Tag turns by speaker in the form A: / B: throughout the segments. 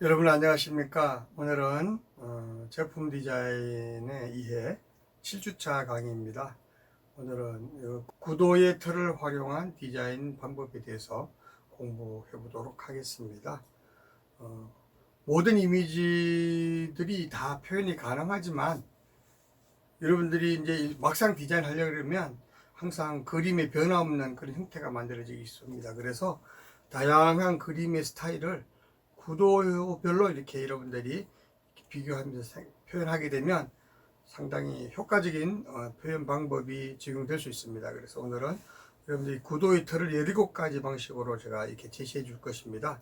A: 여러분 안녕하십니까? 오늘은 제품 디자인의 이해 7주차 강의입니다. 오늘은 구도의 틀을 활용한 디자인 방법에 대해서 공부해 보도록 하겠습니다. 어, 모든 이미지들이 다 표현이 가능하지만 여러분들이 이제 막상 디자인 하려고 그러면 항상 그림의 변화없는 그런 형태가 만들어지기 있습니다. 그래서 다양한 그림의 스타일을 구도별로 이렇게 여러분들이 비교하면서 표현하게 되면 상당히 효과적인 표현 방법이 적용될 수 있습니다. 그래서 오늘은 여러분들이 구도의 틀을 17가지 방식으로 제가 이렇게 제시해 줄 것입니다.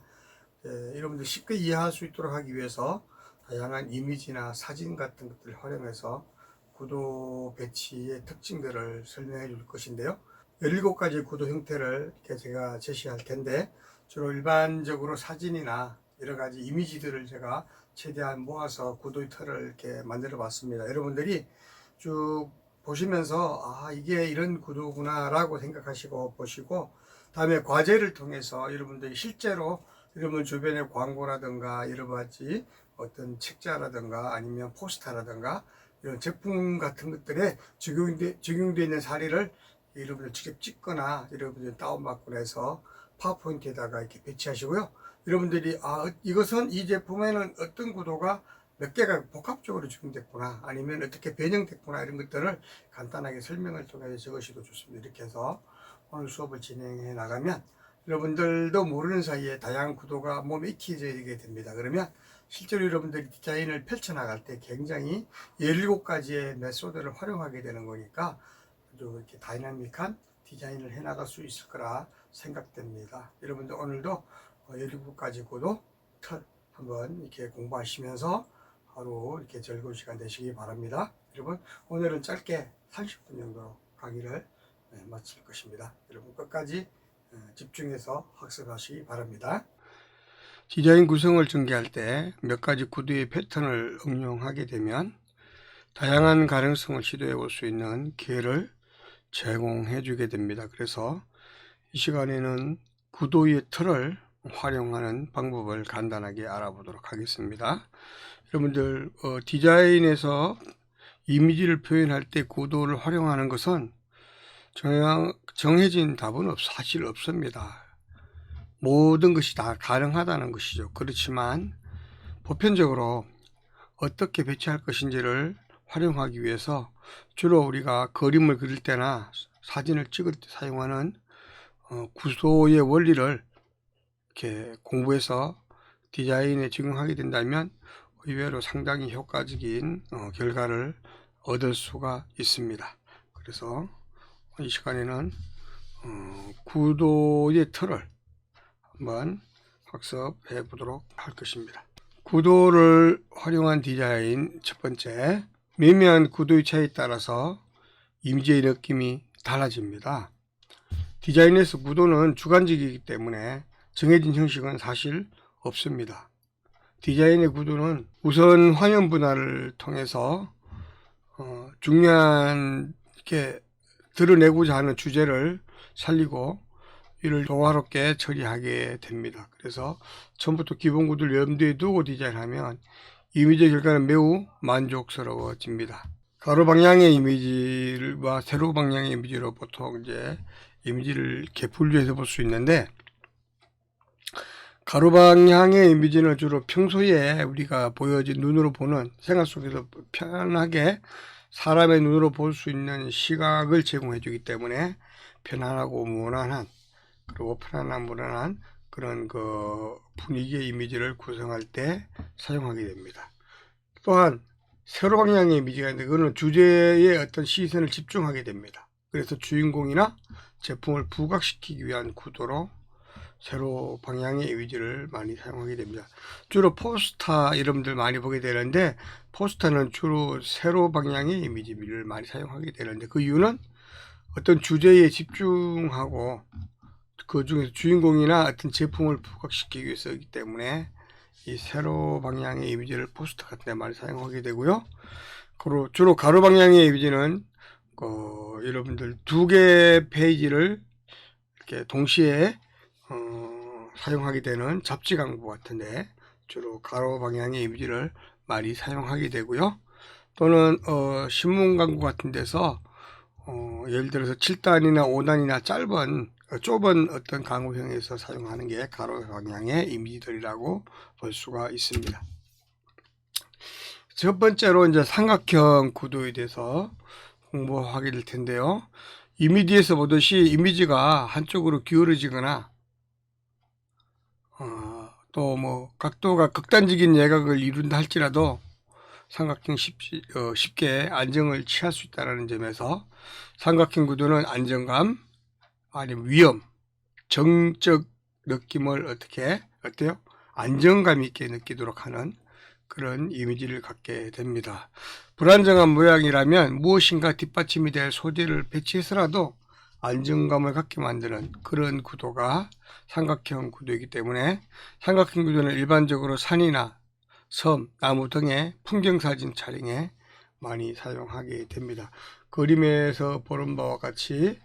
A: 여러분들 쉽게 이해할 수 있도록 하기 위해서 다양한 이미지나 사진 같은 것들을 활용해서 구도 배치의 특징들을 설명해 줄 것인데요. 17가지 구도 형태를 이렇게 제가 제시할 텐데 주로 일반적으로 사진이나 여러 가지 이미지들을 제가 최대한 모아서 구도의 틀을 이렇게 만들어 봤습니다. 여러분들이 쭉 보시면서 이게 이런 구도구나 라고 생각하시고 보시고 다음에 과제를 통해서 여러분들이 실제로 여러분 주변의 광고라든가 여러 가지 어떤 책자라든가 아니면 포스터라든가 이런 제품 같은 것들에 적용되어 있는 사례를 여러분들 직접 찍거나 여러분들 다운받고 해서 파워포인트에다가 이렇게 배치하시고요. 여러분들이 이것은 이 제품에는 어떤 구도가 몇 개가 복합적으로 적용됐구나 아니면 어떻게 변형됐구나 이런 것들을 간단하게 설명을 통해서 적으셔도 좋습니다. 이렇게 해서 오늘 수업을 진행해 나가면 여러분들도 모르는 사이에 다양한 구도가 몸에 익히게 됩니다. 그러면 실제로 여러분들이 디자인을 펼쳐나갈 때 굉장히 17가지의 메소드를 활용하게 되는 거니까 아주 이렇게 다이나믹한 디자인을 해나갈 수 있을 거라 생각됩니다. 여러분들 오늘도 17가지 구도 틀 한번 이렇게 공부하시면서 하루 이렇게 즐거운 시간 되시기 바랍니다. 여러분 오늘은 짧게 30분 정도 강의를 마칠 것입니다. 여러분 끝까지 집중해서 학습하시기 바랍니다. 디자인 구성을 전개할 때 몇 가지 구도의 패턴을 응용하게 되면 다양한 가능성을 시도해 볼 수 있는 기회를 제공해 주게 됩니다. 그래서 이 시간에는 구도의 틀을 활용하는 방법을 간단하게 알아보도록 하겠습니다. 여러분들 디자인에서 이미지를 표현할 때 구도를 활용하는 것은 정해진 답은 사실 없습니다. 모든 것이 다 가능하다는 것이죠. 그렇지만 보편적으로 어떻게 배치할 것인지를 활용하기 위해서 주로 우리가 그림을 그릴 때나 사진을 찍을 때 사용하는 구도의 원리를 이렇게 공부해서 디자인에 적용하게 된다면 의외로 상당히 효과적인 결과를 얻을 수가 있습니다. 그래서 이 시간에는 구도의 틀을 한번 학습해 보도록 할 것입니다. 구도를 활용한 디자인 첫 번째, 미묘한 구도의 차이에 따라서 이미지의 느낌이 달라집니다. 디자인에서 구도는 주관적이기 때문에 정해진 형식은 사실 없습니다. 디자인의 구도는 우선 화면 분할을 통해서 중요한 게 드러내고자 하는 주제를 살리고 이를 조화롭게 처리하게 됩니다. 그래서 처음부터 기본 구도를 염두에 두고 디자인하면 이미지 결과는 매우 만족스러워집니다. 가로 방향의 이미지와 세로 방향의 이미지로 보통 이제 이미지를 이렇게 분류해서 볼 수 있는데, 가로 방향의 이미지는 주로 평소에 우리가 보여진 눈으로 보는 생활 속에서 편하게 사람의 눈으로 볼 수 있는 시각을 제공해 주기 때문에 편안하고 무난한 그리고 무난한 그런 분위기의 이미지를 구성할 때 사용하게 됩니다. 또한 세로 방향의 이미지가 있는데 그거는 주제에 어떤 시선을 집중하게 됩니다. 그래서 주인공이나 제품을 부각시키기 위한 구도로 세로 방향의 이미지를 많이 사용하게 됩니다. 주로 포스터 여러분들 많이 보게 되는데 포스터는 주로 세로 방향의 이미지를 많이 사용하게 되는데 그 이유는 어떤 주제에 집중하고 그 중에서 주인공이나 어떤 제품을 부각시키기 위해서이기 때문에 이 세로 방향의 이미지를 포스터 같은 데 많이 사용하게 되고요. 그리고 주로 가로 방향의 이미지는 여러분들 두 개의 페이지를 이렇게 동시에 사용하게 되는 잡지 광고 같은데 주로 가로 방향의 이미지를 많이 사용하게 되고요. 또는 신문 광고 같은 데서 예를 들어서 7단이나 5단이나 좁은 어떤 광고형에서 사용하는 게 가로 방향의 이미지들이라고 볼 수가 있습니다. 첫 번째로 이제 삼각형 구도에 대해서 공부하게 될 텐데요. 이미지에서 보듯이 이미지가 한쪽으로 기울어지거나 또 뭐 각도가 극단적인 예각을 이룬다 할지라도 삼각형 쉽게 안정을 취할 수 있다는 점에서 삼각형 구도는 안정감 아니면 위험, 정적 느낌을 어때요? 안정감 있게 느끼도록 하는 그런 이미지를 갖게 됩니다. 불안정한 모양이라면 무엇인가 뒷받침이 될 소재를 배치해서라도 안정감을 갖게 만드는 그런 구도가 삼각형 구도이기 때문에 삼각형 구도는 일반적으로 산이나 섬, 나무 등의 풍경사진 촬영에 많이 사용하게 됩니다. 그림에서 보는 바와 같이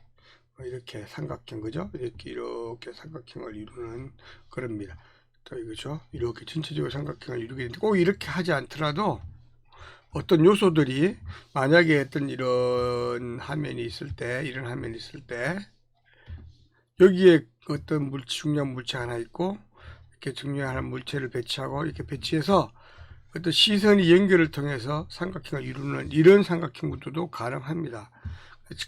A: 이렇게 삼각형, 그죠? 이렇게 삼각형을 이루는 그럽니다. 또 이거죠? 이렇게 전체적으로 삼각형을 이루게 되는데 꼭 이렇게 하지 않더라도 어떤 요소들이 만약에 어떤 이런 화면이 있을 때 여기에 어떤 중요한 물체 하나 있고 이렇게 중요한 물체를 배치하고 이렇게 배치해서 어떤 시선이 연결을 통해서 삼각형을 이루는 이런 삼각형 구도도 가능합니다.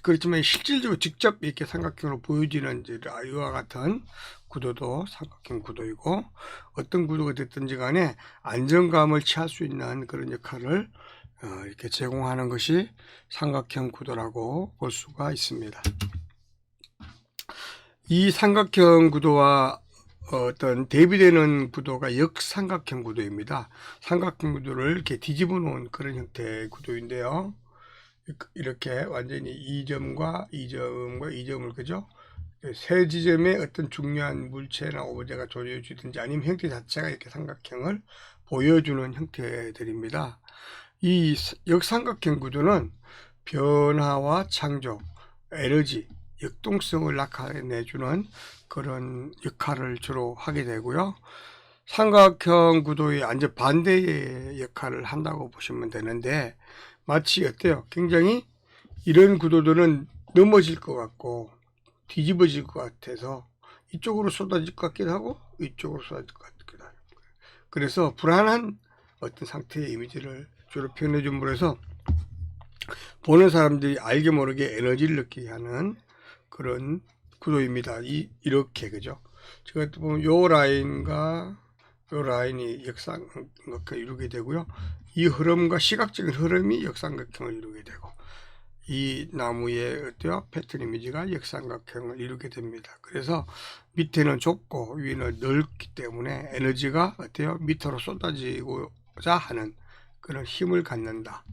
A: 그렇지만 실질적으로 직접 이렇게 삼각형으로 보여지는 이와 같은 구도도 삼각형 구도이고 어떤 구도가 됐든지 간에 안정감을 취할 수 있는 그런 역할을 이렇게 제공하는 것이 삼각형 구도라고 볼 수가 있습니다. 이 삼각형 구도와 어떤 대비되는 구도가 역삼각형 구도입니다. 삼각형 구도를 이렇게 뒤집어 놓은 그런 형태의 구도인데요. 이렇게 완전히 이 점과 이 점을 그죠? 세 지점에 어떤 중요한 물체나 오브제가 조여지든지 아니면 형태 자체가 이렇게 삼각형을 보여주는 형태들입니다. 이 역삼각형 구도는 변화와 창조, 에너지, 역동성을 나타내주는 그런 역할을 주로 하게 되고요. 삼각형 구도의 완전 반대의 역할을 한다고 보시면 되는데 마치 어때요? 굉장히 이런 구도들은 넘어질 것 같고 뒤집어질 것 같아서 이쪽으로 쏟아질 것 같기도 하고 이쪽으로 쏟아질 것 같기도 하고 그래서 불안한 어떤 상태의 이미지를 주로 표현해 줌으로 해서 보는 사람들이 알게 모르게 에너지를 느끼게 하는 그런 구도입니다. 이렇게 그죠? 제가 보면 요 라인이 역삼각형을 이루게 되고요. 이 흐름과 시각적인 흐름이 역삼각형을 이루게 되고 이 나무의 어때요? 패턴 이미지가 역삼각형을 이루게 됩니다. 그래서 밑에는 좁고 위는 넓기 때문에 에너지가 어때요? 밑으로 쏟아지고자 하는 그런 힘을 갖는다.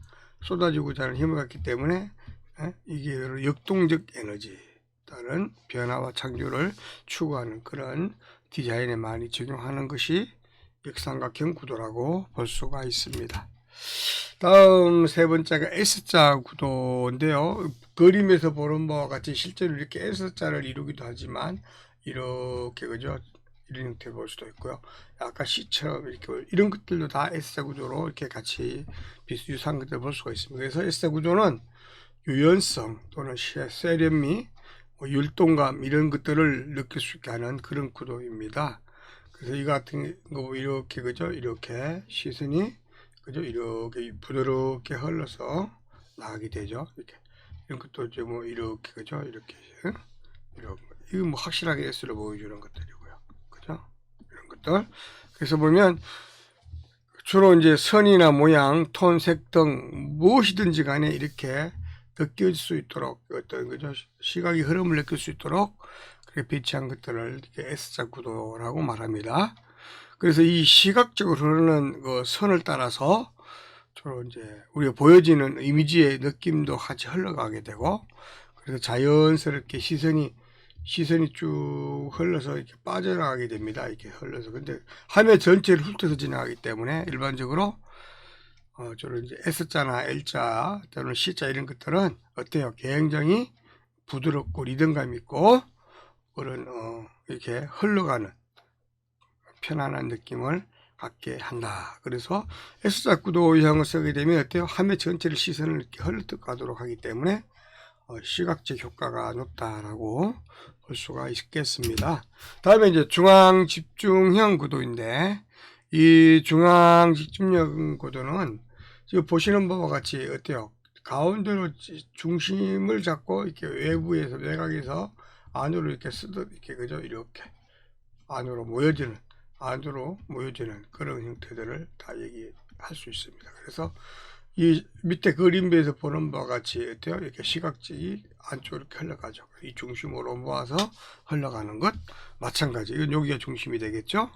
A: 쏟아지고자 하는 힘을 갖기 때문에 이게 역동적 에너지 다른 변화와 창조를 추구하는 그런 디자인에 많이 적용하는 것이 역삼각형 구도라고 볼 수가 있습니다. 다음 세 번째가 S자 구도인데요. 그림에서 보는 바와 같이 실제로 이렇게 S자를 이루기도 하지만 이렇게 그죠? 이런 형태로 볼 수도 있고요. 아까 C처럼 이렇게 이런 것들도 다 S자 구도로 이렇게 같이 유사한 것들을 볼 수가 있습니다. 그래서 S자 구도는 유연성 또는 세련미, 율동감 이런 것들을 느낄 수 있게 하는 그런 구도입니다. 그래서 이 같은 거 이렇게 그죠? 이렇게 시선이 그죠? 이렇게 부드럽게 흘러서 나가게 되죠. 이렇게 이런 것도 이제 뭐 이렇게 그죠? 이렇게 이거 뭐 확실하게 S를 보여주는 것들이고요. 그죠? 이런 것들. 그래서 보면 주로 이제 선이나 모양, 톤, 색 등 무엇이든지 간에 이렇게 느낄 수 있도록 어떤 그죠? 시각의 흐름을 느낄 수 있도록 그렇게 배치한 것들을 이렇게 S자 구도라고 말합니다. 그래서 이 시각적으로 흐르는 그 선을 따라서 주로 이제 우리가 보여지는 이미지의 느낌도 같이 흘러가게 되고 그래서 자연스럽게 시선이 쭉 흘러서 이렇게 빠져나가게 됩니다. 이렇게 흘러서 근데 화면 전체를 훑어서 지나가기 때문에 일반적으로 주로 이제 S자나 L자 또는 C자 이런 것들은 어때요? 굉장히 부드럽고 리듬감 있고 그런 이렇게 흘러가는 편안한 느낌을 갖게 한다. 그래서 S자 구도 유형을 쓰게 되면 어때요? 화면 전체를 시선을 이렇게 흘러가도록 하기 때문에 시각적 효과가 높다라고 볼 수가 있겠습니다. 다음에 이제 중앙 집중형 구도인데, 이 중앙 집중형 구도는 지금 보시는 바와 같이 어때요? 가운데로 중심을 잡고 이렇게 외부에서 외곽에서 안으로 이렇게 쓰듯 이렇게 그죠? 이렇게 안으로 모여지는 그런 형태들을 다 얘기할 수 있습니다. 그래서 이 밑에 그림에서 보는 바와 같이 어때요? 이렇게 시각적이 안쪽으로 이렇게 흘러가죠. 이 중심으로 모아서 흘러가는 것 마찬가지. 이건 여기가 중심이 되겠죠?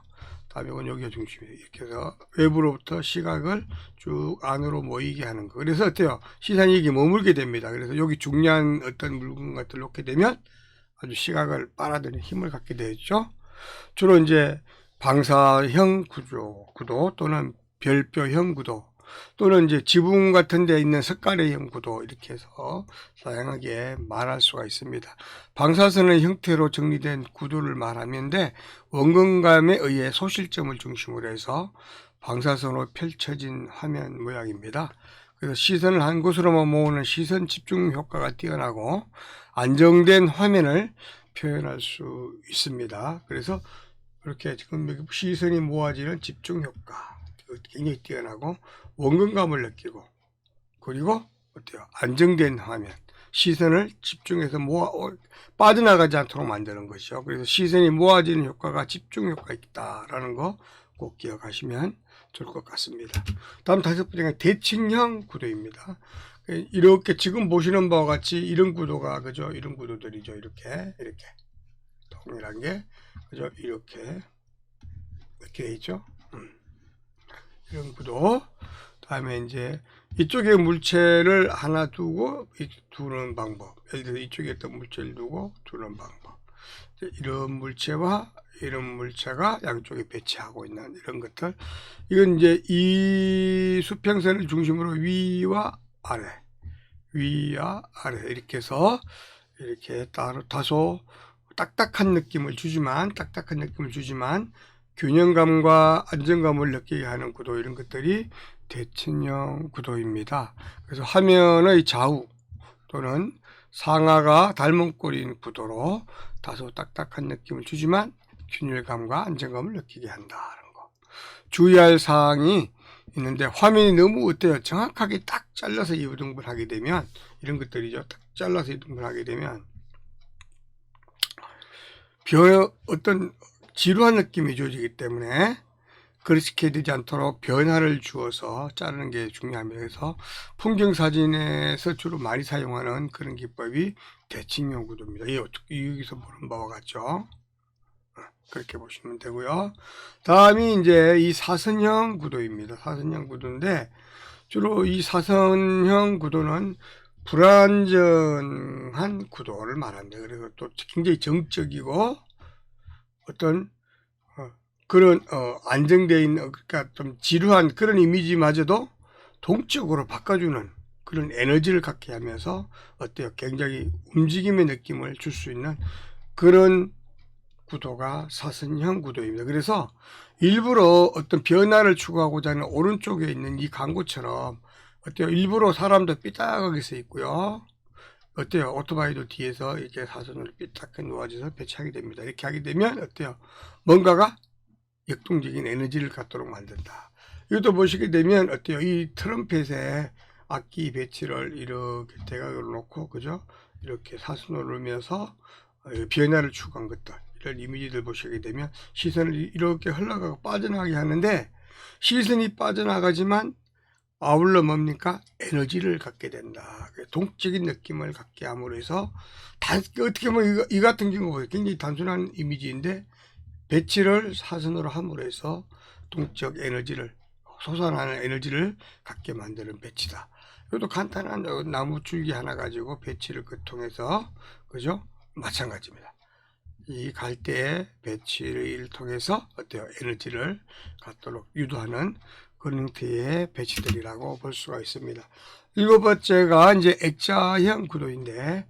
A: 다음에 이건 여기가 중심이 이렇게 해서 외부로부터 시각을 쭉 안으로 모이게 하는 거. 그래서 어때요? 시선이 여기 머물게 됩니다. 그래서 여기 중요한 어떤 물건 같은 걸 놓게 되면 아주 시각을 빨아들이는 힘을 갖게 되죠. 주로 이제 방사형 구도 또는 별표형 구도 또는 이제 지붕 같은 데 있는 석가래형 구도 이렇게 해서 다양하게 말할 수가 있습니다. 방사선의 형태로 정리된 구도를 말하는데 원근감에 의해 소실점을 중심으로 해서 방사선으로 펼쳐진 화면 모양입니다. 그래서 시선을 한 곳으로만 모으는 시선 집중 효과가 뛰어나고 안정된 화면을 표현할 수 있습니다. 그래서 이렇게 지금 시선이 모아지는 집중 효과 굉장히 뛰어나고 원근감을 느끼고 그리고 어때요? 안정된 화면 시선을 집중해서 빠져나가지 않도록 만드는 것이죠. 그래서 시선이 모아지는 효과가 집중 효과가 있다라는 거 꼭 기억하시면 좋을 것 같습니다. 다음 다섯 번째가 대칭형 구도입니다. 이렇게 지금 보시는 바와 같이 이런 구도가 그죠? 이런 구도들이죠. 이렇게 동일한 게 그죠? 이렇게 돼 있죠. 이런 구도. 다음에 이제 이쪽에 물체를 하나 두고 두는 방법. 예를 들어 이쪽에 있던 물체를 두고 두는 방법. 이런 물체와 이런 물체가 양쪽에 배치하고 있는 이런 것들. 이건 이제 이 수평선을 중심으로 위와 아래 이렇게 해서 이렇게 다소 딱딱한 느낌을 주지만 균형감과 안정감을 느끼게 하는 구도 이런 것들이 대칭형 구도입니다. 그래서 화면의 좌우 또는 상하가 닮은 꼴인 구도로 다소 딱딱한 느낌을 주지만 균일감과 안정감을 느끼게 한다는 거. 주의할 사항이 있는데 화면이 너무 어때요? 정확하게 딱 잘라서 이등분을 하게 되면 이런 것들이죠. 딱 잘라서 이등분을 하게 되면 어떤 지루한 느낌이 주어지기 때문에 그렇게 되지 않도록 변화를 주어서 자르는 게 중요합니다. 그래서 풍경사진에서 주로 많이 사용하는 그런 기법이 대칭형 구도입니다. 여기서 보는 바와 같죠. 그렇게 보시면 되고요. 다음이 이제 이 사선형 구도입니다. 사선형 구도인데 주로 이 사선형 구도는 불안정한 구도를 말합니다. 그래서 또 굉장히 정적이고 어떤 그런 안정되어 있는 그러니까 좀 지루한 그런 이미지마저도 동적으로 바꿔주는 그런 에너지를 갖게 하면서 어때요? 굉장히 움직임의 느낌을 줄 수 있는 그런 구도가 사선형 구도입니다. 그래서 일부러 어떤 변화를 추구하고자 하는 오른쪽에 있는 이 광고처럼 어때요? 일부러 사람도 삐딱하게 서 있고요. 어때요? 오토바이도 뒤에서 이렇게 사선으로 삐딱하게 놓아져서 배치하게 됩니다. 이렇게 하게 되면 어때요? 뭔가가 역동적인 에너지를 갖도록 만든다. 이것도 보시게 되면 어때요? 이 트럼펫에 악기 배치를 이렇게 대각으로 놓고 그죠? 이렇게 사선으로 놓으면서 변화를 추구한 것들 이런 이미지들 보시게 되면 시선을 이렇게 흘러가고 빠져나가게 하는데 시선이 빠져나가지만 아울러 뭡니까? 에너지를 갖게 된다. 동적인 느낌을 갖게 함으로 해서 어떻게 보면 이 같은 경우 굉장히 단순한 이미지인데 배치를 사선으로 함으로 해서 동적 에너지를 솟아나는 에너지를 갖게 만드는 배치다. 이것도 간단한 나무 줄기 하나 가지고 배치를 통해서 그죠? 마찬가지입니다. 이 갈대의 배치를 통해서 어때요? 에너지를 갖도록 유도하는 그런 형태의 배치들이라고 볼 수가 있습니다. 일곱 번째가 이제 액자형 구도인데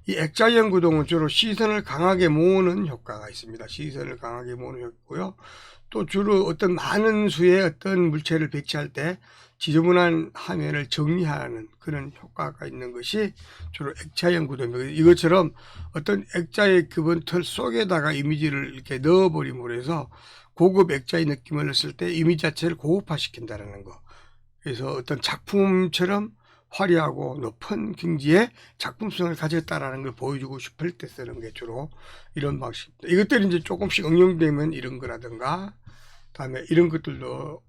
A: 이 액자형 구도는 주로 시선을 강하게 모으는 효과가 있습니다. 시선을 강하게 모으는 효과고요. 또 주로 어떤 많은 수의 어떤 물체를 배치할 때 지저분한 화면을 정리하는 그런 효과가 있는 것이 주로 액자형 구도입니다. 이것처럼 어떤 액자의 기본 틀 속에다가 이미지를 이렇게 넣어버림으로 해서 고급 액자의 느낌을 넣었을 때 이미지 자체를 고급화시킨다는 거. 그래서 어떤 작품처럼 화려하고 높은 경지의 작품성을 가졌다라는 걸 보여주고 싶을 때 쓰는 게 주로 이런 방식입니다. 이것들이 이제 조금씩 응용되면 이런 거라든가, 다음에 이런 것들도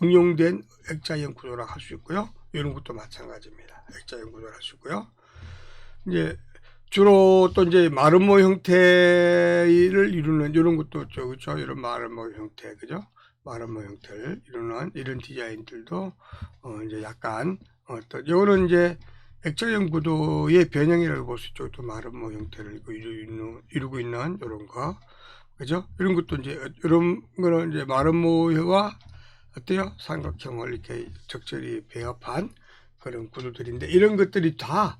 A: 응용된 액자형 구조라고 할 수 있고요. 이런 것도 마찬가지입니다. 액자형 구조를 할 수 있고요. 이제 주로 또 이제 마름모 형태를 이루는 이런 것도 그죠? 이런 마름모 형태, 그죠? 마름모 형태를 이루는 이런 디자인들도 이제 약간 어떤 요거는 이제 액자형 구도의 변형이라고 볼 수 있죠. 또 마름모 형태를 이루고 있는 이런 거, 그죠? 이런 것도 이제 이런 거는 이제 마름모와 어때요? 삼각형을 이렇게 적절히 배합한 그런 구도들인데, 이런 것들이 다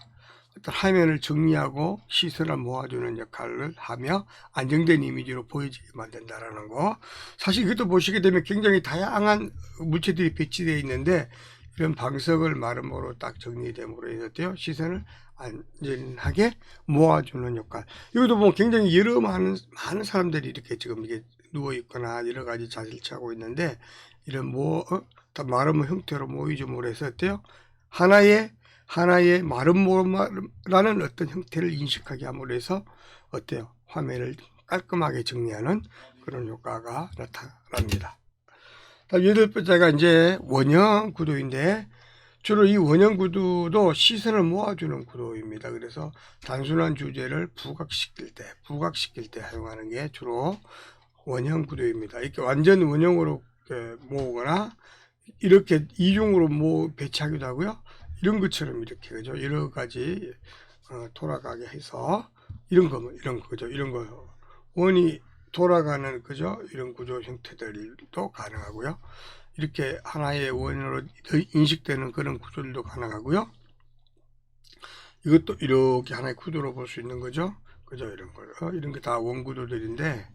A: 어떤 화면을 정리하고 시선을 모아주는 역할을 하며 안정된 이미지로 보여지게 만든다라는 거. 사실 이것도 보시게 되면 굉장히 다양한 물체들이 배치되어 있는데, 이런 방석을 마름모로 딱 정리됨으로 해서 시선을 안전하게 모아주는 역할. 이것도 보면 굉장히 많은 사람들이 이렇게 지금 이게 누워 있거나 여러 가지 자세를 취하고 있는데, 이런 마름모 형태로 모이줌으로 해서 하나의 마름모라는 어떤 형태를 인식하게 함으로 해서 화면을 깔끔하게 정리하는 그런 효과가 나타납니다. 여덟 번째가 이제 원형 구도인데, 주로 이 원형 구도도 시선을 모아주는 구도입니다. 그래서 단순한 주제를 부각시킬 때 사용하는 게 주로 원형 구도입니다. 이렇게 완전 원형으로 모으거나 이렇게 이중으로 배치하기도 하고요. 이런 것처럼 이렇게, 그죠? 여러 가지 돌아가게 해서 이런 거죠. 이런 거 원이 돌아가는, 그죠? 이런 구조 형태들도 가능하고요. 이렇게 하나의 원으로 인식되는 그런 구조들도 가능하고요. 이것도 이렇게 하나의 구도로 볼 수 있는 거죠. 그죠? 이런 거, 이런 게 다 원구도들인데,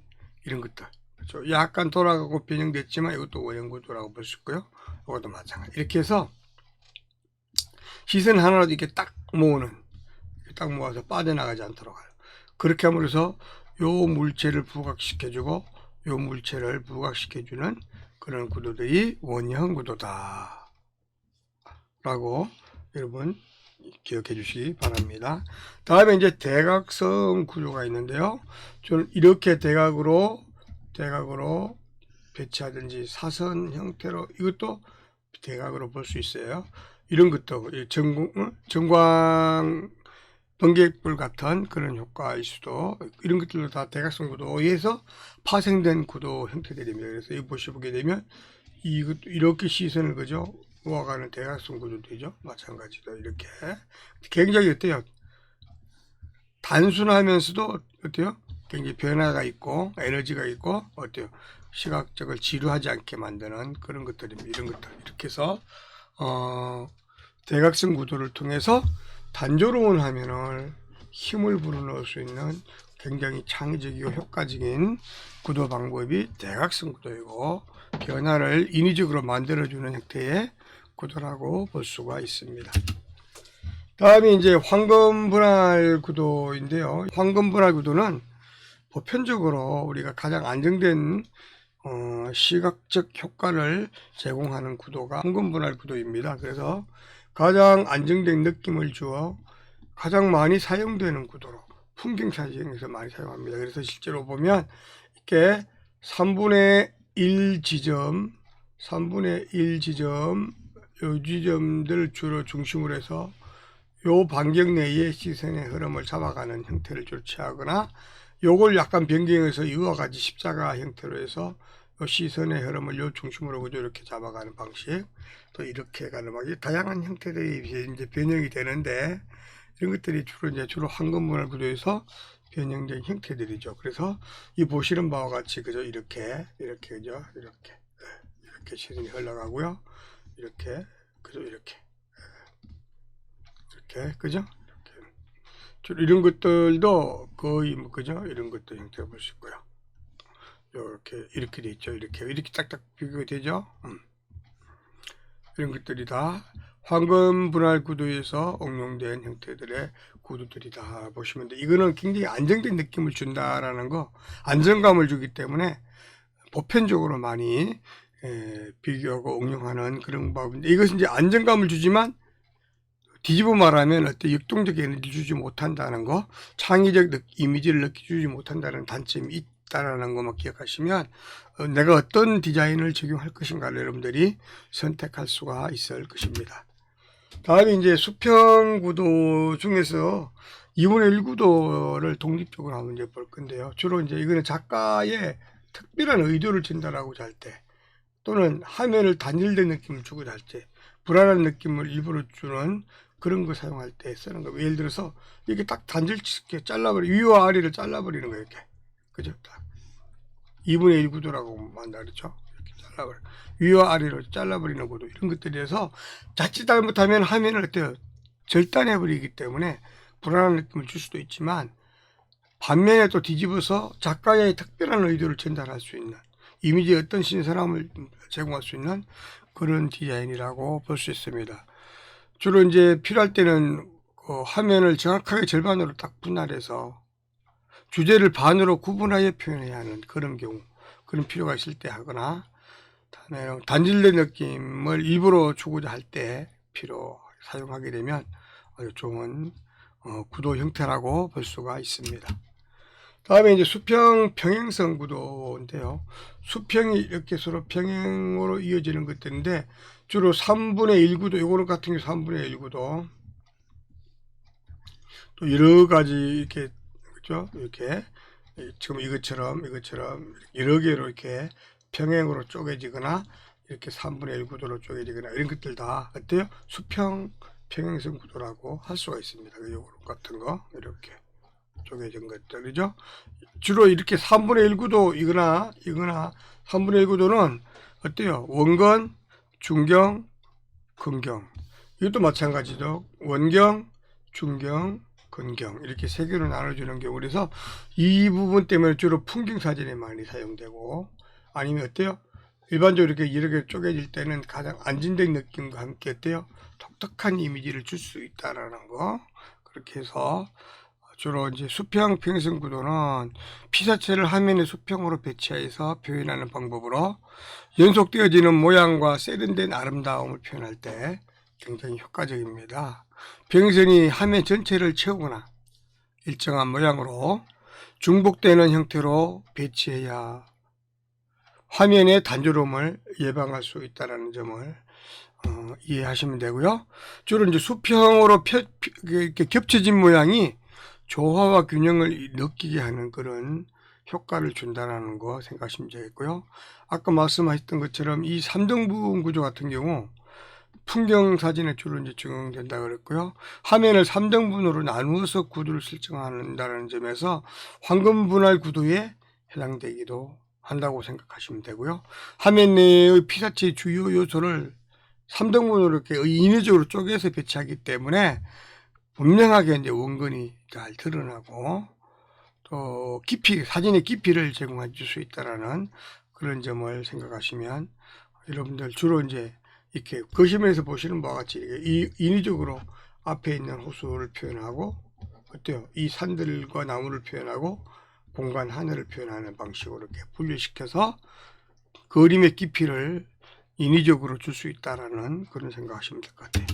A: 이런 것들. 그렇죠? 약간 돌아가고 변형됐지만 이것도 원형 구도라고 볼 수 있고요. 이것도 마찬가지. 이렇게 해서 시선 하나로 이렇게 딱 모아서 빠져나가지 않도록 해요. 그렇게 함으로써 요 물체를 부각시켜주고 요 물체를 부각시켜주는 그런 구도들이 원형 구도다 라고 여러분 기억해 주시기 바랍니다. 다음에 이제 대각선 구조가 있는데요. 저는 이렇게 대각으로 배치하든지 사선 형태로 이것도 대각으로 볼 수 있어요. 이런 것도 전광 번개불 같은 그런 효과일 수도, 이런 것들도 다 대각선 구도에서 파생된 구도 형태들입니다. 그래서 이 보시게 되면 이것도 이렇게 시선을, 그죠? 모아가는 대각선 구조되죠. 마찬가지로 이렇게 굉장히 단순하면서도 굉장히 변화가 있고 에너지가 있고 시각적을 지루하지 않게 만드는 그런 것들입니다. 이런 것들 이렇게 해서 대각선 구도를 통해서 단조로운 화면을 힘을 불어넣을 수 있는 굉장히 창의적이고 효과적인 구도 방법이 대각선 구도이고, 변화를 인위적으로 만들어주는 형태의 구도라고 볼 수가 있습니다. 다음에 이제 황금 분할 구도인데요. 황금 분할 구도는 보편적으로 우리가 가장 안정된 시각적 효과를 제공하는 구도가 황금 분할 구도입니다. 그래서 가장 안정된 느낌을 주어 가장 많이 사용되는 구도로 풍경 사진에서 많이 사용합니다. 그래서 실제로 보면 이렇게 3분의 1 지점, 요 지점들 주로 중심으로 해서 요 반경 내에 시선의 흐름을 잡아가는 형태를 주로 취하거나, 요걸 약간 변경해서 이와 같이 십자가 형태로 해서 요 시선의 흐름을 요 중심으로 그죠 이렇게 잡아가는 방식, 또 이렇게 가는 방식, 다양한 형태들이 이제 변형이 되는데, 이런 것들이 주로 황금 분할 구도에서 변형된 형태들이죠. 그래서 이 보시는 바와 같이, 그죠? 이렇게 그죠? 이렇게 시선이 흘러가고요. 이렇게, 그죠? 이렇게, 그죠? 이런 것들도 거의 그죠? 이런 것도 형태를 볼 수 있고요. 이렇게 돼 있죠. 이렇게 딱딱 비교가 되죠. 이런 것들이 다 황금 분할 구도에서 응용된 형태들의 구도들이다 보시면 돼. 이거는 굉장히 안정된 느낌을 준다라는 거, 안정감을 주기 때문에 보편적으로 많이 비교하고 응용하는 그런 방법인데, 이것은 이제 안정감을 주지만 뒤집어 말하면 어떤 역동적 에너지를 주지 못한다는 거, 창의적 이미지를 느껴주지 못한다는 단점이 있다라는 것만 기억하시면 내가 어떤 디자인을 적용할 것인가를 여러분들이 선택할 수가 있을 것입니다. 다음에 이제 수평 구도 중에서 2분의 1 구도를 독립적으로 한번 이제 볼 건데요. 주로 이제 이거는 작가의 특별한 의도를 전달하고 할 때, 또는 화면을 단일된 느낌을 주고자 할 때, 불안한 느낌을 일부러 주는 그런 거 사용할 때 쓰는 거. 예를 들어서 이렇게 딱 단질치게 잘라버리, 위와 아래를 잘라버리는 거예요. 이렇게. 그죠? 딱 2분의 1 구도라고 한다 그랬죠? 이렇게 잘라버려. 위와 아래로 잘라버리는 구도. 이런 것들에 대해서 자칫 잘못하면 화면을 어때요? 절단해버리기 때문에 불안한 느낌을 줄 수도 있지만, 반면에 또 뒤집어서 작가의 특별한 의도를 전달할 수 있는, 이미지의 어떤 신선함을 제공할 수 있는 그런 디자인이라고 볼 수 있습니다. 주로 이제 필요할 때는 화면을 정확하게 절반으로 딱 분할해서 주제를 반으로 구분하여 표현해야 하는 그런 경우, 그런 필요가 있을 때 하거나, 다음에 단질된 느낌을 일부러 주고자 할 때 사용하게 되면 아주 좋은 구도 형태라고 볼 수가 있습니다. 다음에 이제 수평 평행선 구도인데요. 수평이 이렇게 서로 평행으로 이어지는 것들인데, 주로 3분의 1 구도, 요거는 같은 경우 3분의 1 구도, 또 여러 가지 이렇게, 그죠? 이렇게 지금 이것처럼 여러 개로 이렇게 평행으로 쪼개지거나, 이렇게 3분의 1 구도로 쪼개지거나, 이런 것들 다 어때요? 수평 평행선 구도라고 할 수가 있습니다. 요거 같은 거 이렇게 쪼개진 것들이죠. 주로 이렇게 3분의 1 구도 이거나 3분의 1 구도는 어때요? 원근, 중경, 근경. 이것도 마찬가지죠. 원경, 중경, 근경. 이렇게 세 개로 나눠주는 경우, 그래서 이 부분 때문에 주로 풍경 사진에 많이 사용되고, 아니면 어때요? 일반적으로 이렇게 여러 개 쪼개질 때는 가장 안진된 느낌과 함께 어때요? 독특한 이미지를 줄 수 있다라는 거. 그렇게 해서 주로 이제 수평 평행선 구도는 피사체를 화면에 수평으로 배치해서 표현하는 방법으로 연속되어지는 모양과 세련된 아름다움을 표현할 때 굉장히 효과적입니다. 평행선이 화면 전체를 채우거나 일정한 모양으로 중복되는 형태로 배치해야 화면의 단조로움을 예방할 수 있다는 점을 이해하시면 되고요. 주로 이제 수평으로 이렇게 겹쳐진 모양이 조화와 균형을 느끼게 하는 그런 효과를 준다는 거 생각하시면 되겠고요. 아까 말씀하셨던 것처럼 이 3등분 구조 같은 경우 풍경 사진에 주로 이제 적용된다 그랬고요. 화면을 3등분으로 나누어서 구도를 설정한다는 점에서 황금 분할 구도에 해당되기도 한다고 생각하시면 되고요. 화면 내의 피사체의 주요 요소를 3등분으로 이렇게 인위적으로 쪼개서 배치하기 때문에 분명하게 이제 원근이 잘 드러나고, 또 깊이, 사진의 깊이를 제공해 줄 수 있다라는 그런 점을 생각하시면, 여러분들 주로 이제 이렇게 거시면에서 보시는 바와 같이 인위적으로 앞에 있는 호수를 표현하고, 어때요? 이 산들과 나무를 표현하고 공간 하늘을 표현하는 방식으로 이렇게 분리시켜서 그림의 깊이를 인위적으로 줄 수 있다라는 그런 생각하시면 될 것 같아요.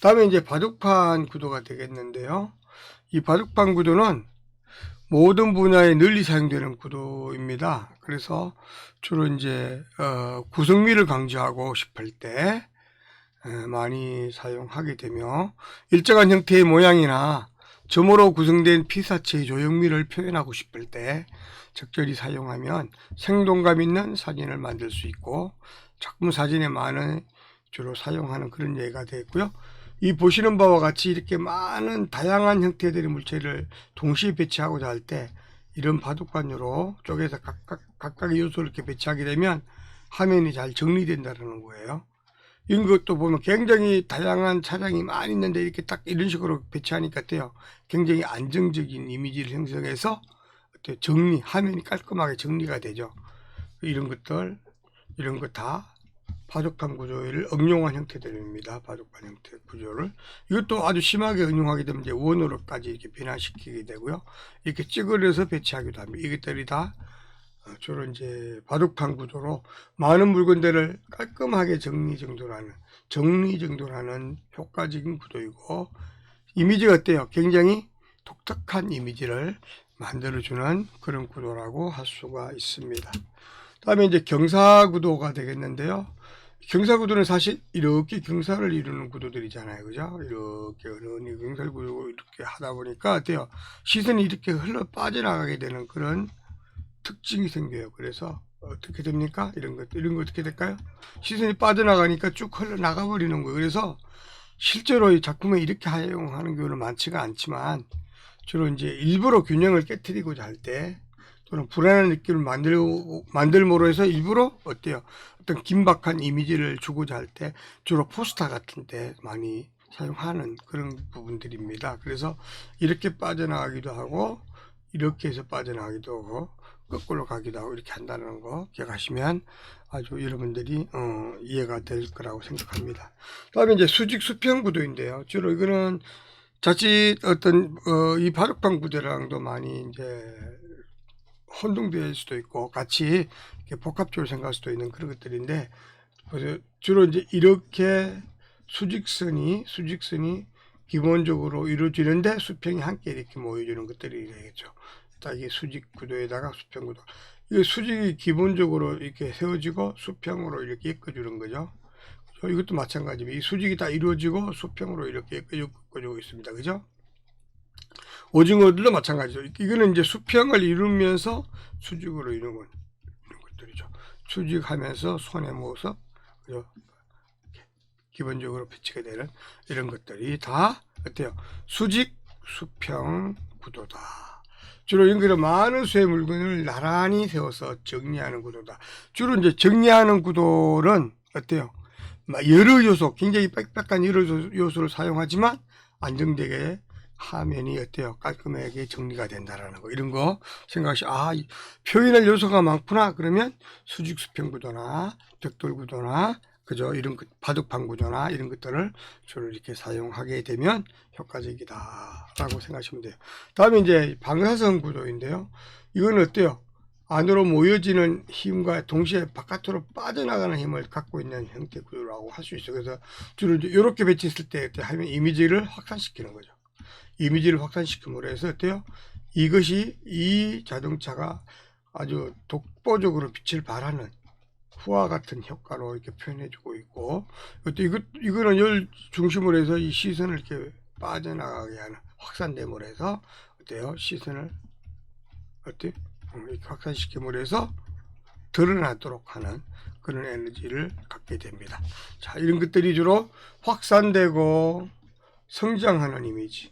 A: 다음에 이제 바둑판 구도가 되겠는데요. 이 바둑판 구도는 모든 분야에 널리 사용되는 구도입니다. 그래서 주로 이제 구성미를 강조하고 싶을 때 많이 사용하게 되며, 일정한 형태의 모양이나 점으로 구성된 피사체의 조형미를 표현하고 싶을 때 적절히 사용하면 생동감 있는 사진을 만들 수 있고, 작품 사진에 많은 주로 사용하는 그런 예가 되겠고요. 이 보시는 바와 같이 이렇게 많은 다양한 형태들의 물체를 동시에 배치하고자 할 때 이런 바둑판으로 쪼개서 각각의 요소를 이렇게 배치하게 되면 화면이 잘 정리된다는 거예요. 이런 것도 보면 굉장히 다양한 차량이 많이 있는데 이렇게 딱 이런 식으로 배치하니까 어때요? 굉장히 안정적인 이미지를 형성해서 화면이 깔끔하게 정리가 되죠. 이런 것 다 바둑판 구조를 응용한 형태들입니다. 바둑판 형태 구조를. 이것도 아주 심하게 응용하게 되면 이제 원으로까지 이렇게 변화시키게 되고요. 이렇게 찌그러서 배치하기도 합니다. 이것들이 다 주로 이제 바둑판 구조로 많은 물건들을 깔끔하게 정리정돈하는 효과적인 구도이고, 이미지가 어때요? 굉장히 독특한 이미지를 만들어주는 그런 구도라고 할 수가 있습니다. 다음에 이제 경사구도가 되겠는데요. 경사구도는 사실 이렇게 경사를 이루는 구도들이잖아요. 그죠? 이렇게 어느 경사를 구도 이렇게 하다 보니까 어때요? 시선이 이렇게 흘러 빠져나가게 되는 그런 특징이 생겨요. 그래서 어떻게 됩니까? 이런 거 어떻게 될까요? 시선이 빠져나가니까 쭉 흘러나가 버리는 거예요. 그래서 실제로 이 작품에 이렇게 사용하는 경우는 많지가 않지만, 주로 이제 일부러 균형을 깨뜨리고자 할 때, 또는 불안한 느낌을 만들므로 해서 일부러 어때요? 어떤 긴박한 이미지를 주고자 할 때, 주로 포스터 같은 데 많이 사용하는 그런 부분들입니다. 그래서 이렇게 빠져나가기도 하고, 이렇게 해서 빠져나가기도 하고, 거꾸로 가기도 하고, 이렇게 한다는 거 기억하시면 아주 여러분들이 이해가 될 거라고 생각합니다. 다음에 이제 수직 수평 구도인데요. 주로 이거는 자칫 어떤 이 바둑판 구도랑도 많이 이제 혼동될 수도 있고 같이 이렇게 복합적으로 생각할 수도 있는 그런 것들인데, 주로 이제 이렇게 수직선이 기본적으로 이루어지는데 수평이 함께 이렇게 모여주는 것들이 되겠죠. 딱 이게 수직 구도에다가 수평 구도. 이게 수직이 기본적으로 이렇게 세워지고 수평으로 이렇게 엮어주는 거죠. 이것도 마찬가지입니다. 이 수직이 다 이루어지고 수평으로 이렇게 엮어주고 있습니다. 그죠? 오징어들도 마찬가지죠. 이거는 이제 수평을 이루면서 수직으로 이루는 것들이죠. 수직하면서 손의 모습, 그죠? 기본적으로 배치가 되는 이런 것들이 다 어때요? 수직 수평 구도다. 주로 이런 많은 수의 물건을 나란히 세워서 정리하는 구도다. 주로 이제 정리하는 구도는 어때요? 여러 요소, 굉장히 빽빽한 여러 요소를 사용하지만 안정되게 화면이 어때요? 깔끔하게 정리가 된다라는 거. 이런 거 생각하시, 표현할 요소가 많구나. 그러면 수직 수평 구도나 벽돌 구도나 그죠? 이런 바둑판 구조나 이런 것들을 주로 이렇게 사용하게 되면 효과적이다라고 생각하시면 돼요. 다음에 이제 방사선 구도인데요. 이건 어때요? 안으로 모여지는 힘과 동시에 바깥으로 빠져나가는 힘을 갖고 있는 형태 구도라고 할 수 있어요. 그래서 주로 이렇게 배치했을 때 하면 이미지를 확산시키는 거죠. 이미지를 확산시킴으로 해서 어때요? 이 자동차가 아주 독보적으로 빛을 발하는 후와 같은 효과로 이렇게 표현해주고 있고, 이거는 열 중심으로 해서 이 시선을 이렇게 빠져나가게 하는 확산됨으로 해서 어때요? 시선을 이렇게 확산시킴으로 해서 드러나도록 하는 그런 에너지를 갖게 됩니다. 자, 이런 것들이 주로 확산되고 성장하는 이미지,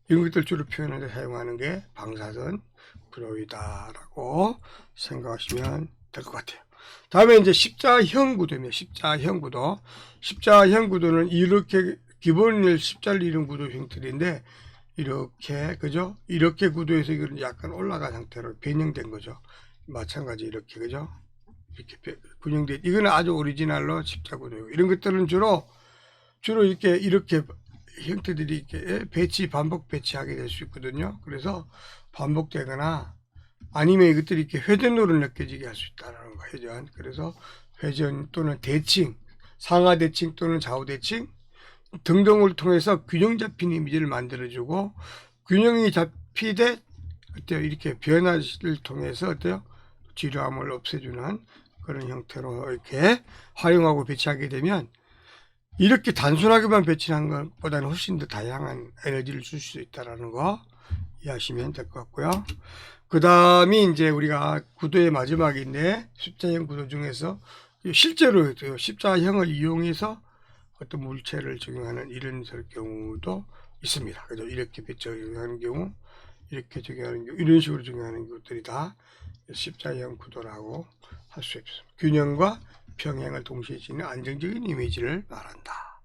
A: 이런 것들 주로 표현할 때 사용하는 게 방사선 구도이다라고 생각하시면 될 것 같아요. 다음에 이제 십자형 구도입니다. 십자형 구도. 십자형 구도는 이렇게 기본을 십자를 이룬 구도 형태인데, 이렇게 그죠? 이렇게 구도에서 이거는 약간 올라간 상태로 변형된 거죠. 마찬가지 이렇게 그죠? 이렇게 변형된, 이거는 아주 오리지널로 십자 구도예요. 이런 것들은 주로 이렇게 형태들이 이렇게 반복 배치하게 될 수 있거든요. 그래서 반복되거나 아니면 이것들이 이렇게 회전으로 느껴지게 할 수 있다는 거, 회전. 그래서 회전 또는 대칭, 상하 대칭 또는 좌우 대칭 등등을 통해서 균형 잡힌 이미지를 만들어주고, 균형이 잡히되 어때요? 이렇게 변화를 통해서 어때요? 지루함을 없애주는 그런 형태로 이렇게 활용하고 배치하게 되면, 이렇게 단순하게만 배치한 것보다는 훨씬 더 다양한 에너지를 줄 수 있다는 거 이해하시면 될 것 같고요. 그 다음이 이제 우리가 구도의 마지막인데, 십자형 구도 중에서 실제로 십자형을 이용해서 어떤 물체를 적용하는 이런 경우도 있습니다. 그죠? 이렇게 적용하는 경우, 이렇게 적용하는 경우, 이런 식으로 적용하는 것들이 다 십자형 구도라고 할 수 있습니다. 균형과 평행을 동시에 지니는 안정적인 이미지를 말한다.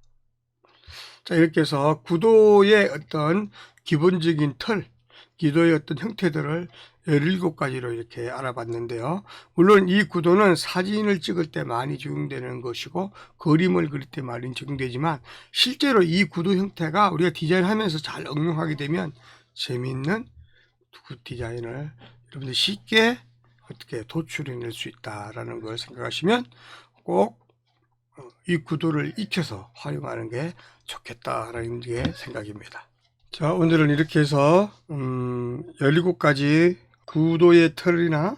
A: 자, 이렇게 해서 구도의 어떤 기본적인 구도의 어떤 형태들을 17가지로 이렇게 알아봤는데요. 물론 이 구도는 사진을 찍을 때 많이 적용되는 것이고 그림을 그릴 때 많이 적용되지만 실제로 이 구도 형태가 우리가 디자인하면서 잘 응용하게 되면 재미있는 디자인을 여러분들 쉽게 어떻게 도출해낼 수 있다라는 걸 생각하시면 꼭 이 구도를 익혀서 활용하는 게 좋겠다라는 게 생각입니다. 자, 오늘은 이렇게 해서 17가지 구도의 틀이나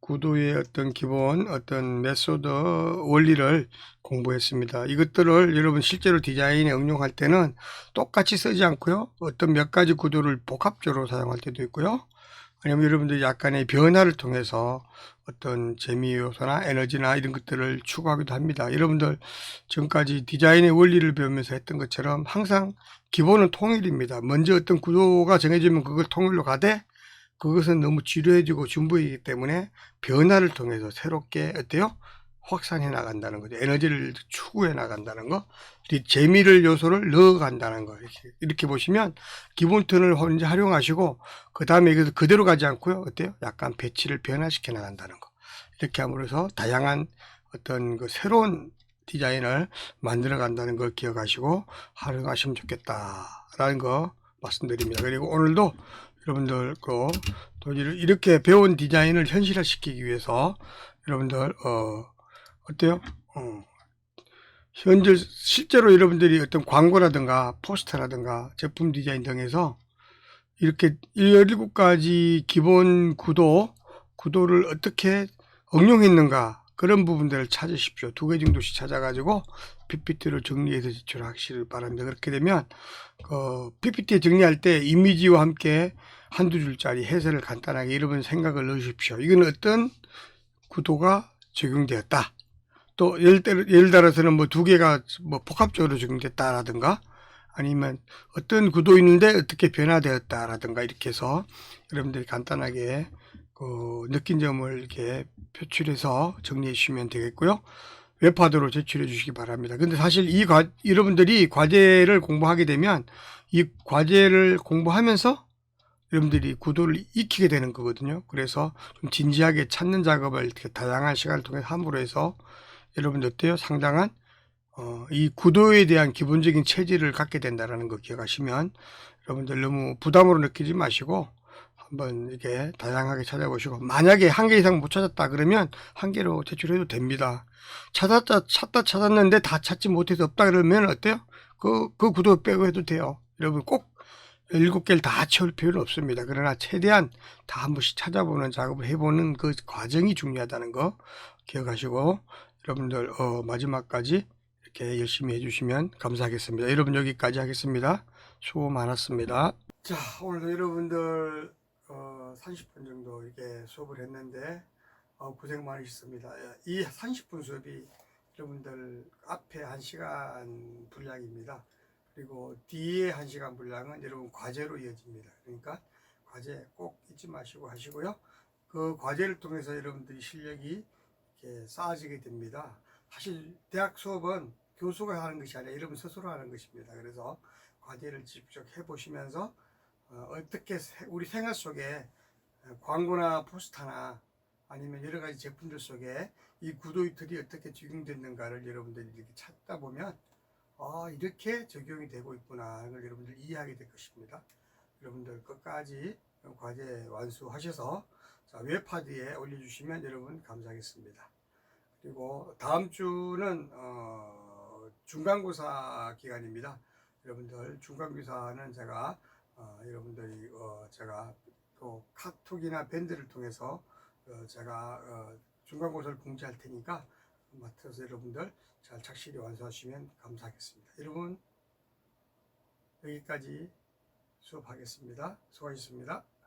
A: 구도의 어떤 기본 어떤 메소드 원리를 공부했습니다. 이것들을 여러분 실제로 디자인에 응용할 때는 똑같이 쓰지 않고요. 어떤 몇 가지 구도를 복합적으로 사용할 때도 있고요. 아니면 여러분들이 약간의 변화를 통해서 어떤 재미 요소나 에너지나 이런 것들을 추구하기도 합니다. 여러분들 지금까지 디자인의 원리를 배우면서 했던 것처럼 항상 기본은 통일입니다. 먼저 어떤 구도가 정해지면 그걸 통일로 가되 그것은 너무 지루해지고 중부이기 때문에 변화를 통해서 새롭게 어때요? 확산해 나간다는 거죠. 에너지를 추구해 나간다는 거, 재미를 요소를 넣어간다는 거. 이렇게 보시면 기본 톤을 이제 활용하시고 그 다음에 이것을 그대로 가지 않고요. 어때요? 약간 배치를 변화시켜 나간다는 거. 이렇게 함으로써 다양한 어떤 그 새로운 디자인을 만들어 간다는 걸 기억하시고 활용하시면 좋겠다라는 거 말씀드립니다. 그리고 오늘도 여러분들 또 이렇게 배운 디자인을 현실화시키기 위해서 여러분들 어때요? 현재 실제로 여러분들이 어떤 광고라든가 포스터라든가 제품 디자인 등에서 이렇게 17가지 기본 구도를 어떻게 응용했는가 그런 부분들을 찾으십시오. 2개 정도씩 찾아가지고 PPT를 정리해서 제출하시길 바랍니다. 그렇게 되면 PPT 정리할 때 이미지와 함께 한두 줄짜리 해설을 간단하게 여러분 생각을 넣으십시오. 이건 어떤 구도가 적용되었다. 또 예를 들어서는 뭐 2개가 뭐 복합적으로 적용됐다라든가 아니면 어떤 구도 있는데 어떻게 변화되었다라든가 이렇게 해서 여러분들이 간단하게 느낀 점을 이렇게 표출해서 정리해 주시면 되겠고요. 웹하드로 제출해 주시기 바랍니다. 근데 사실 여러분들이 과제를 공부하게 되면 이 과제를 공부하면서 여러분들이 구도를 익히게 되는 거거든요. 그래서 좀 진지하게 찾는 작업을 이렇게 다양한 시간을 통해 함으로 해서 여러분들 어때요? 상당한 이 구도에 대한 기본적인 체질을 갖게 된다는 거 기억하시면 여러분들 너무 부담으로 느끼지 마시고 한번 이렇게 다양하게 찾아보시고 만약에 1개 이상 못 찾았다 그러면 1개로 제출해도 됩니다. 찾았는데 다 찾지 못해서 없다 그러면 어때요? 그 구도 빼고 해도 돼요. 여러분 꼭 7개를 다 채울 필요는 없습니다. 그러나 최대한 다 한 번씩 찾아보는 작업을 해보는 그 과정이 중요하다는 거 기억하시고 여러분들 마지막까지 이렇게 열심히 해주시면 감사하겠습니다. 여러분 여기까지 하겠습니다. 수고 많았습니다. 자, 오늘도 여러분들 30분 정도 이렇게 수업을 했는데 고생 많으셨습니다. 이 30분 수업이 여러분들 앞에 1시간 분량입니다. 그리고 뒤에 1시간 분량은 여러분 과제로 이어집니다. 그러니까 과제 꼭 잊지 마시고 하시고요. 그 과제를 통해서 여러분들이 실력이 이렇게 쌓아지게 됩니다. 사실 대학 수업은 교수가 하는 것이 아니라 여러분 스스로 하는 것입니다. 그래서 과제를 직접 해보시면서 어떻게 우리 생활 속에 광고나 포스터나 아니면 여러 가지 제품들 속에 이 구도의 틀이 어떻게 적용됐는가를 여러분들이 이렇게 찾다 보면 이렇게 적용이 되고 있구나 하는 걸 여러분들 이해하게 될 것입니다. 여러분들 끝까지 과제 완수하셔서 웹하드에 올려주시면 여러분 감사하겠습니다. 그리고 다음 주는 중간고사 기간입니다. 여러분들 중간고사는 제가 여러분들이 제가 또 카톡이나 밴드를 통해서 제가 중간고사를 공지할 테니까 맡아서 여러분들 잘 착실히 완수하시면 감사하겠습니다. 여러분 여기까지 수업하겠습니다. 수고하셨습니다.